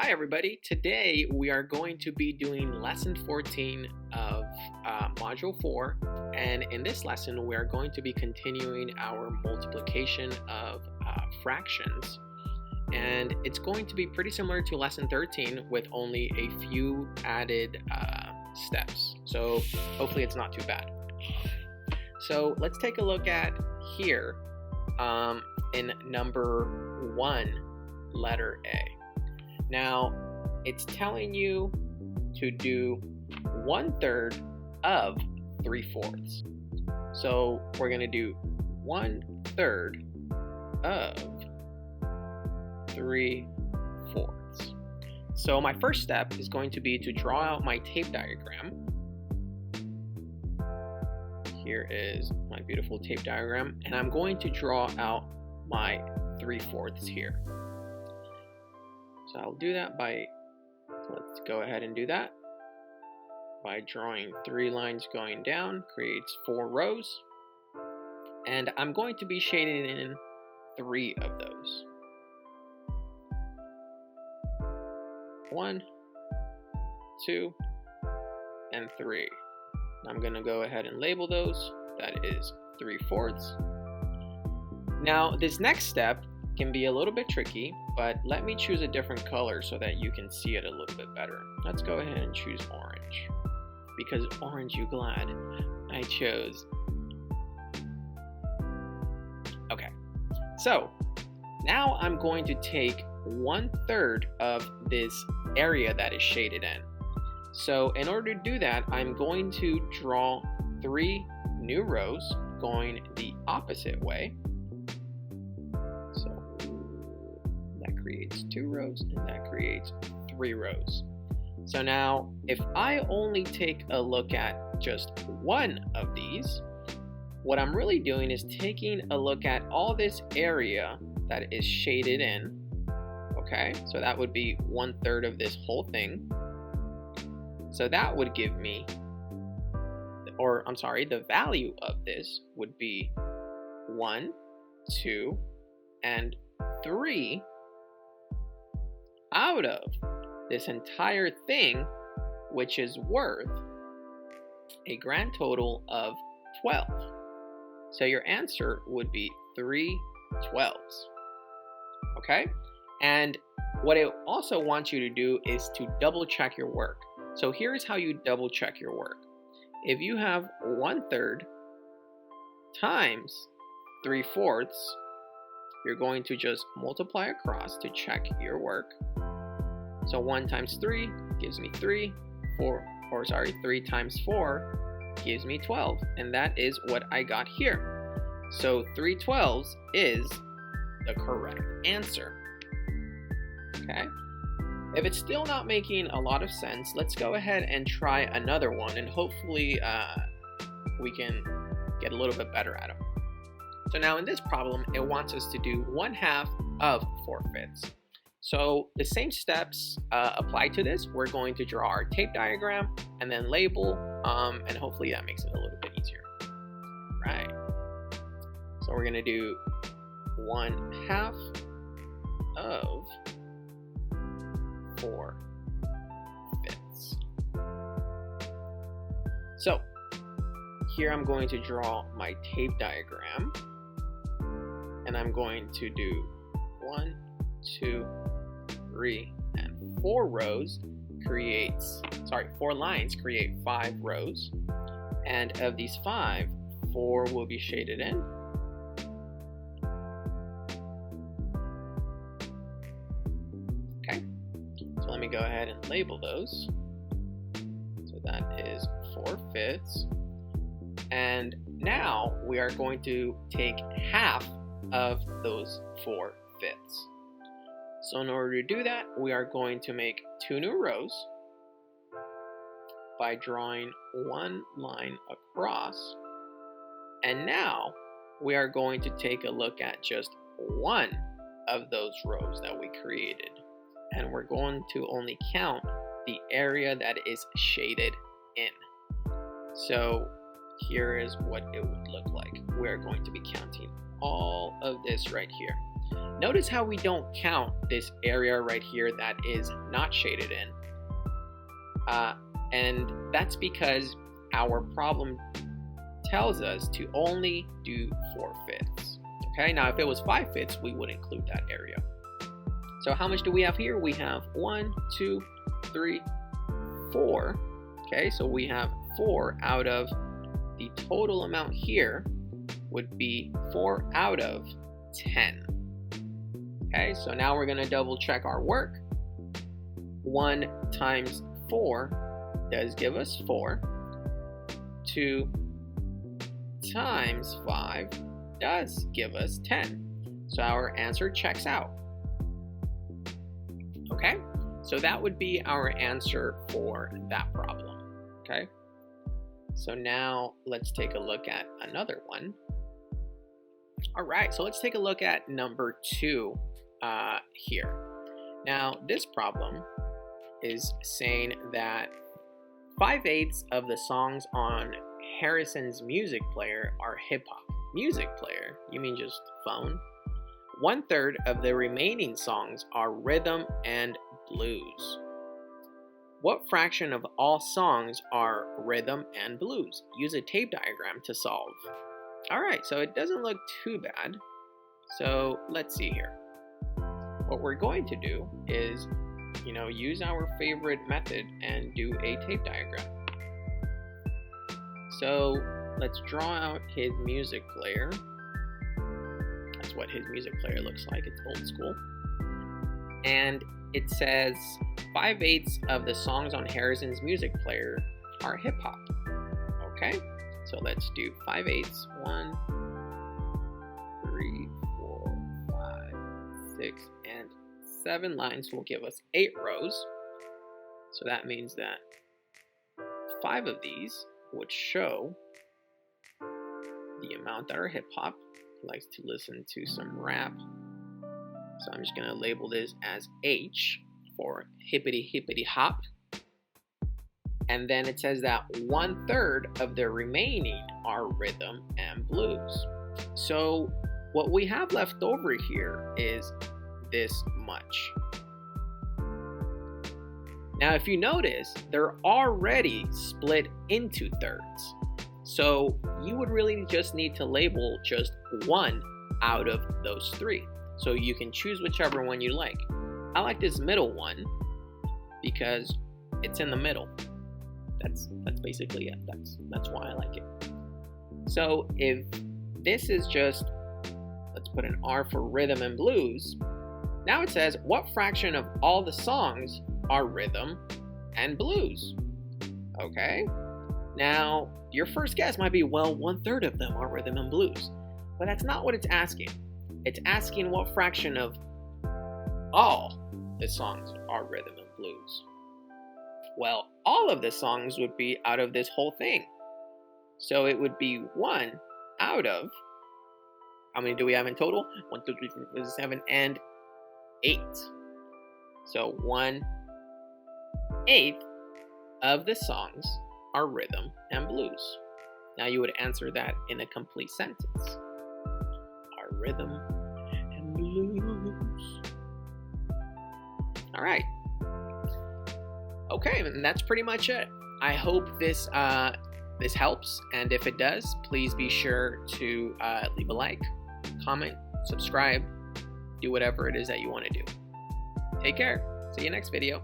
Hi everybody, today we are going to be doing lesson 14 of module 4, and in this lesson we are going to be continuing our multiplication of fractions, and it's going to be pretty similar to lesson 13 with only a few added steps, so hopefully it's not too bad. So let's take a look at here in number 1, letter A. Now, it's telling you to do 1/3 of 3/4. So we're going to do 1/3 of 3/4. So my first step is going to be to draw out my tape diagram. Here is my beautiful tape diagram, and I'm going to draw out my 3/4 here. So I'll do that let's go ahead and do that by drawing 3 lines going down, creates 4 rows, and I'm going to be shading in 3 of those. 1, 2, and 3. I'm going to go ahead and label those. That is 3/4. Now, this next step can be a little bit tricky, but let me choose a different color so that you can see it a little bit better. Let's go ahead and choose orange, because orange, you glad I chose. Okay, so now I'm going to take 1/3 of this area that is shaded in. So in order to do that, I'm going to draw 3 new rows going the opposite way. Creates 2 rows, and that creates 3 rows. So now if I only take a look at just one of these, what I'm really doing is taking a look at all this area that is shaded in. Okay, so that would be 1/3 of this whole thing. So that would give me, the value of this would be 1, 2, and 3 out of this entire thing, which is worth a grand total of 12. So your answer would be 3/12. Okay? And what I also want you to do is to double check your work. So here's how you double check your work. If you have 1/3 times 3/4, you're going to just multiply across to check your work. So 1 times 3 gives me 3, 3 times 4 gives me 12, and that is what I got here. So 3/12 is the correct answer. Okay? If it's still not making a lot of sense, let's go ahead and try another one, and hopefully we can get a little bit better at them. So now in this problem, it wants us to do 1/2 of 4/5. So the same steps apply to this. We're going to draw our tape diagram and then label, and hopefully that makes it a little bit easier. Right. So we're going to do 1/2 of 4/5. So here I'm going to draw my tape diagram, and I'm going to do 1, 2, 3, and 4 rows creates, 4 lines create 5 rows, and of these 5, 4 will be shaded in. Okay, so let me go ahead and label those. So that is 4/5, and now we are going to take half of those 4/5. So in order to do that, we are going to make 2 new rows by drawing 1 line across. And now we are going to take a look at just 1 of those rows that we created. And we're going to only count the area that is shaded in. So here is what it would look like. We're going to be counting all of this right here. Notice how we don't count this area right here that is not shaded in. And that's because our problem tells us to only do 4/5. Okay, now if it was 5/5, we would include that area. So how much do we have here? We have 1, 2, 3, 4. Okay, so we have 4 out of the total amount here would be 4 out of 10. Okay, so now we're gonna double check our work. 1 times 4 does give us 4. 2 times 5 does give us 10. So our answer checks out. Okay, so that would be our answer for that problem. Okay, so now let's take a look at another one. All right, so let's take a look at number 2 here. Now this problem is saying that 5/8 of the songs on Harrison's music player are hip-hop. Music player? You mean just phone? 1/3 of the remaining songs are rhythm and blues. What fraction of all songs are rhythm and blues? Use a tape diagram to solve. All right, so it doesn't look too bad. So let's see here. What we're going to do is, use our favorite method and do a tape diagram. So let's draw out his music player. That's what his music player looks like. It's old school. And it says 5/8 of the songs on Harrison's music player are hip hop. Okay, so let's do 5/8. 1, 3, 4, 5, 6, and 7 lines will give us 8 rows. So that means that 5 of these would show the amount that are hip hop. He likes to listen to some rap. So I'm just gonna label this as H for hippity hippity hop. And then it says that 1/3 of the remaining are rhythm and blues. So what we have left over here is this much. Now, if you notice, they're already split into thirds. So you would really just need to label just 1 out of those 3. So you can choose whichever one you like. I like this middle one because it's in the middle. That's basically it. That's why I like it. So if this is just, let's put an R for rhythm and blues. Now it says, what fraction of all the songs are rhythm and blues? Okay. Now, your first guess might be, well, 1/3 of them are rhythm and blues. But that's not what it's asking. It's asking what fraction of all the songs are rhythm and blues. Well, all of the songs would be out of this whole thing. So it would be 1 out of, how many do we have in total? 1, 2, 3, 4, 5, 6, 7, and 8. So 1/8 of the songs are rhythm and blues. Now you would answer that in a complete sentence. Are rhythm and blues. All right. Okay, and that's pretty much it. I hope this helps, and if it does, please be sure to leave a like, comment, subscribe, do whatever it is that you want to do. Take care. See you next video.